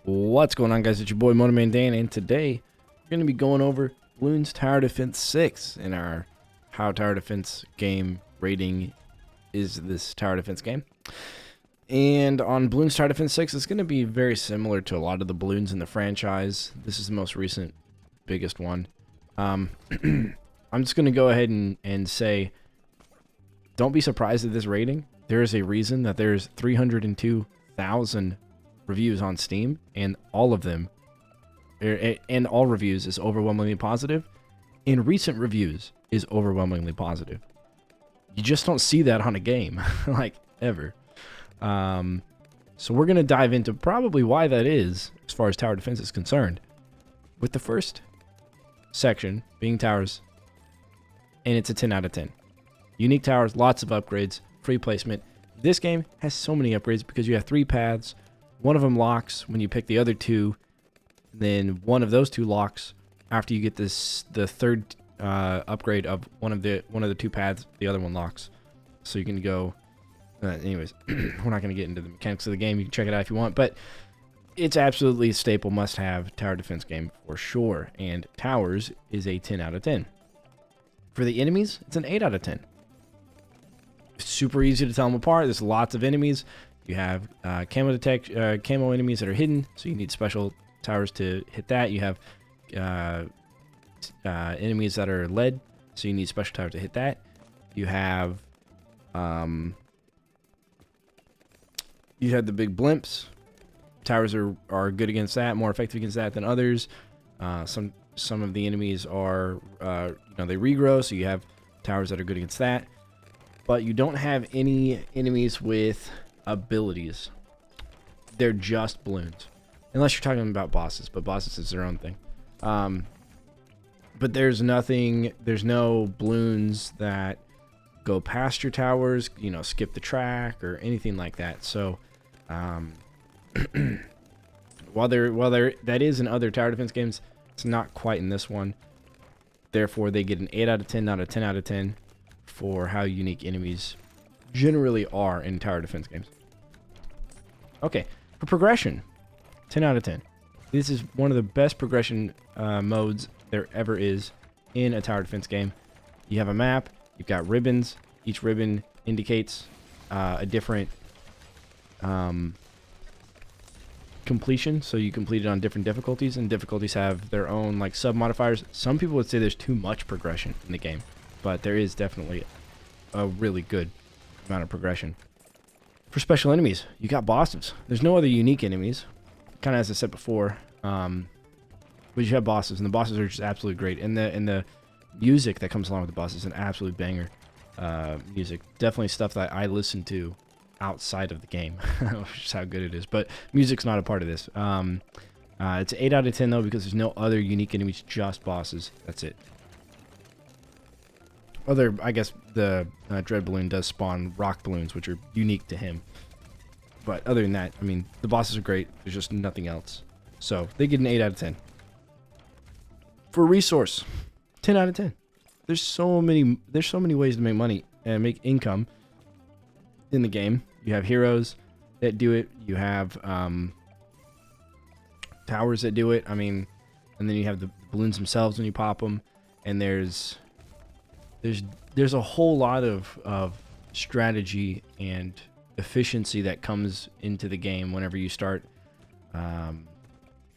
What's going on, guys? It's your boy Motorman Dan, and today we're going to be going over Bloons Tower Defense 6 in our How Tower Defense Game rating is this tower defense game. And on Bloons Tower Defense 6, it's going to be very similar to a lot of the Bloons in the franchise. This is the most recent, biggest one. I'm just going to go ahead and say, don't be surprised at this rating. There is a reason that there's 302,000 reviews on Steam, and all of them, and all reviews is overwhelmingly positive, and recent reviews is overwhelmingly positive. You just don't see that on a game, like, ever. So we're going to dive into probably why that is, as far as tower defense is concerned, with the first section being towers, and it's a 10 out of 10. Unique towers, lots of upgrades, free placement. This game has so many upgrades because you have 3 paths. One of them locks when you pick the other 2. Then one of those 2 locks after you get the third upgrade of one of the 2 paths. The other one locks, so you can go. Anyways, we're not going to get into the mechanics of the game. You can check it out if you want, but it's absolutely a staple, must-have tower defense game for sure. And towers is a 10 out of 10. For the enemies, it's an 8 out of 10. Super easy to tell them apart. There's lots of enemies. You have camo enemies that are hidden, so you need special towers to hit that. You have enemies that are led, so you need special towers to hit that. You have the big blimps. Towers are good against that, more effective against that than others. Some of the enemies are they regrow, so you have towers that are good against that. But you don't have any enemies with abilities. They're just balloons, unless you're talking about bosses, but bosses is their own thing. But there's no balloons that go past your towers, skip the track or anything like that. So while that is in other tower defense games, it's not quite in this one. Therefore they get an 8 out of 10, not a 10 out of 10 for how unique enemies generally are in tower defense games. Okay, for progression, 10 out of 10. This is one of the best progression modes there ever is in a tower defense game. You have a map, you've got ribbons. Each ribbon indicates a different completion, so you complete it on different difficulties, and difficulties have their own like sub modifiers. Some people would say there's too much progression in the game, but there is definitely a really good amount of progression. For special enemies, you got bosses. There's no other unique enemies, kind of as I said before, but you have bosses, and the bosses are just absolutely great. And the music that comes along with the bosses is an absolute banger. Music, definitely stuff that I listen to outside of the game, which is how good it is. But music's not a part of this. It's 8 out of 10 though, because there's no other unique enemies, just bosses. That's it. I guess the Dread Balloon does spawn rock balloons, which are unique to him. But other than that, I mean, the bosses are great. There's just nothing else. So they get an 8 out of 10. For resource, 10 out of 10. There's so many ways to make money and make income in the game. You have heroes that do it. You have towers that do it. I mean, and then you have the balloons themselves when you pop them. And there's a whole lot of strategy and efficiency that comes into the game whenever you start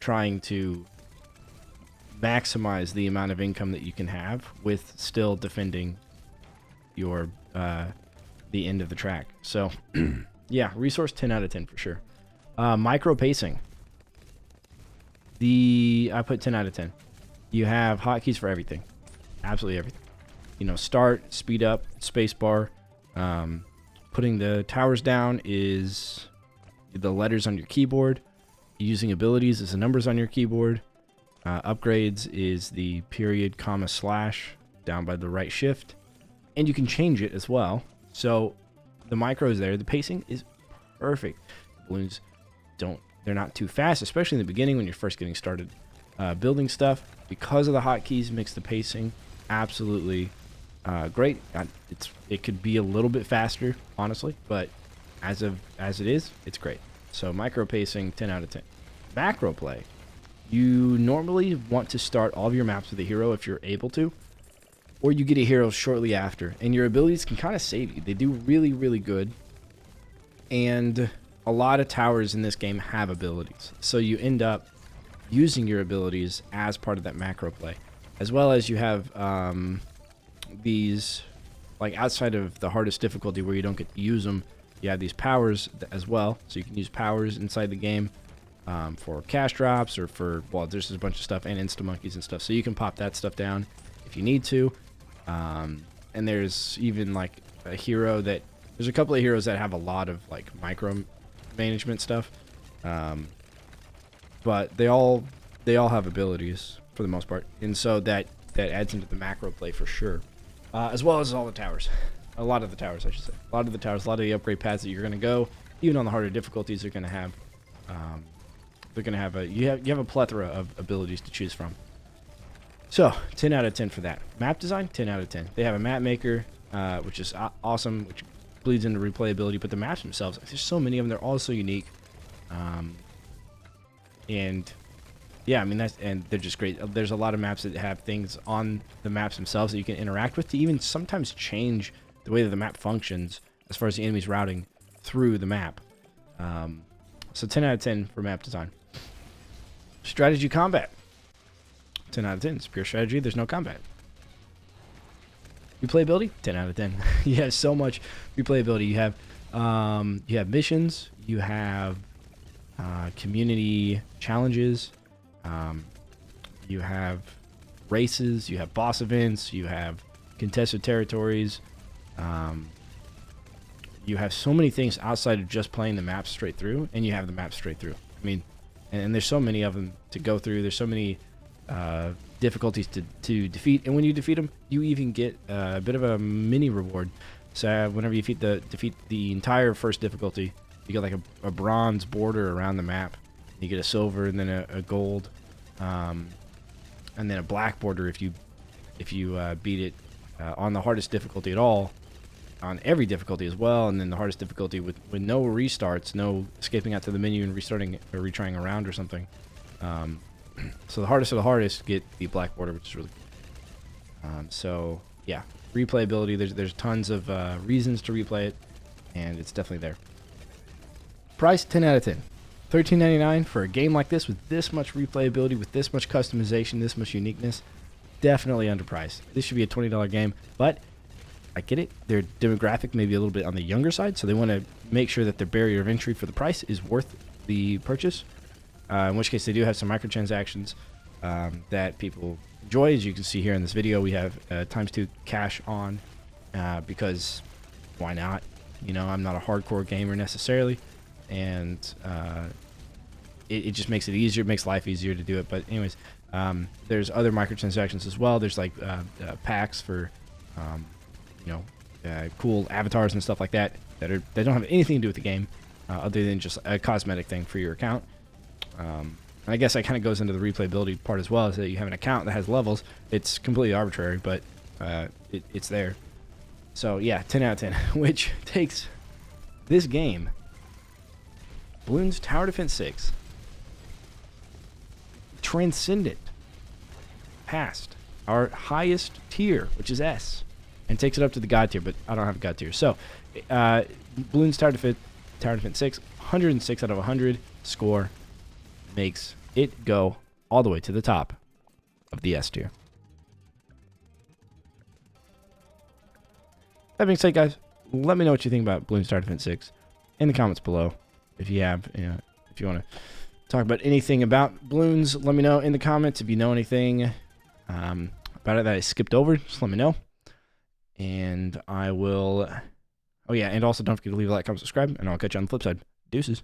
trying to maximize the amount of income that you can have with still defending your the end of the track. So yeah, resource 10 out of 10 for sure. Micro pacing, I put 10 out of 10. You have hotkeys for everything, absolutely everything. Start, speed up, space bar. Putting the towers down is the letters on your keyboard. Using abilities is the numbers on your keyboard. Upgrades is the period, comma, slash down by the right shift. And you can change it as well. So the micro is there. The pacing is perfect. Balloons they're not too fast, especially in the beginning when you're first getting started building stuff. Because of the hotkeys, makes the pacing absolutely great. It could be a little bit faster, honestly, but as it is, it's great. So micro pacing, 10 out of 10. macro play, you normally want to start all of your maps with a hero if you're able to, or you get a hero shortly after, and your abilities can kind of save you. They do really, really good, and a lot of towers in this game have abilities, so you end up using your abilities as part of that macro play, as well as you have these, like outside of the hardest difficulty where you don't get to use them, you have these powers as well, so you can use powers inside the game for cash drops or for, well, there's just a bunch of stuff and insta monkeys and stuff, so you can pop that stuff down if you need to. And there's even like a hero that, there's a couple of heroes that have a lot of like micro management stuff, but they all have abilities for the most part, and so that adds into the macro play for sure, as well as all the towers. A lot of the towers, I should say. A lot of the towers, a lot of the upgrade paths that you're going to go, even on the harder difficulties, are going to have, you have a plethora of abilities to choose from. So 10 out of 10 for that. Map design, 10 out of 10. They have a map maker, which is awesome, which bleeds into replayability, but the maps themselves, there's so many of them, they're all so unique. And yeah, I mean, and they're just great. There's a lot of maps that have things on the maps themselves that you can interact with to even sometimes change the way that the map functions as far as the enemy's routing through the map. So 10 out of 10 for map design. Strategy combat, 10 out of 10. It's pure strategy. There's no combat. Replayability, 10 out of 10. You have so much replayability. You have missions. You have community challenges. You have races. You have boss events. You have contested territories. You have so many things outside of just playing the maps straight through, and you have the maps straight through. I mean, and there's so many of them to go through. There's so many difficulties to defeat, and when you defeat them, you even get a bit of a mini reward. So whenever you defeat the entire first difficulty, you get like a bronze border around the map. You get a silver, and then a gold, and then a black border if you beat it on the hardest difficulty at all, on every difficulty as well, and then the hardest difficulty with no restarts, no escaping out to the menu and restarting or retrying a round or something. So the hardest of the hardest get the black border, which is really cool. So yeah, replayability, there's tons of reasons to replay it, and it's definitely there. Price, 10 out of 10. $13.99 for a game like this with this much replayability, with this much customization, this much uniqueness. Definitely underpriced. This should be a $20 game, but I get it. Their demographic may be a little bit on the younger side, so they want to make sure that their barrier of entry for the price is worth the purchase. In which case, they do have some microtransactions that people enjoy. As you can see here in this video, we have ×2 cash on because why not? You know, I'm not a hardcore gamer necessarily, and it just makes it easier. It makes life easier to do it. But anyways, there's other microtransactions as well. There's like packs for cool avatars and stuff like that that don't have anything to do with the game other than just a cosmetic thing for your account. And I guess that kind of goes into the replayability part as well, is that you have an account that has levels. It's completely arbitrary, but it's there. So yeah, 10 out of 10, which takes this game, Bloons Tower Defense 6, transcendent past our highest tier, which is S, and takes it up to the God tier, but I don't have a God tier. So Bloons Tower Defense 6, 106 out of 100 score, makes it go all the way to the top of the S tier. That being said, guys, let me know what you think about Bloons Tower Defense 6 in the comments below. If you have, if you want to talk about anything about Bloons, let me know in the comments. If you know anything about it that I skipped over, just let me know. And I will, oh yeah, and also don't forget to leave a like, comment, subscribe, and I'll catch you on the flip side. Deuces.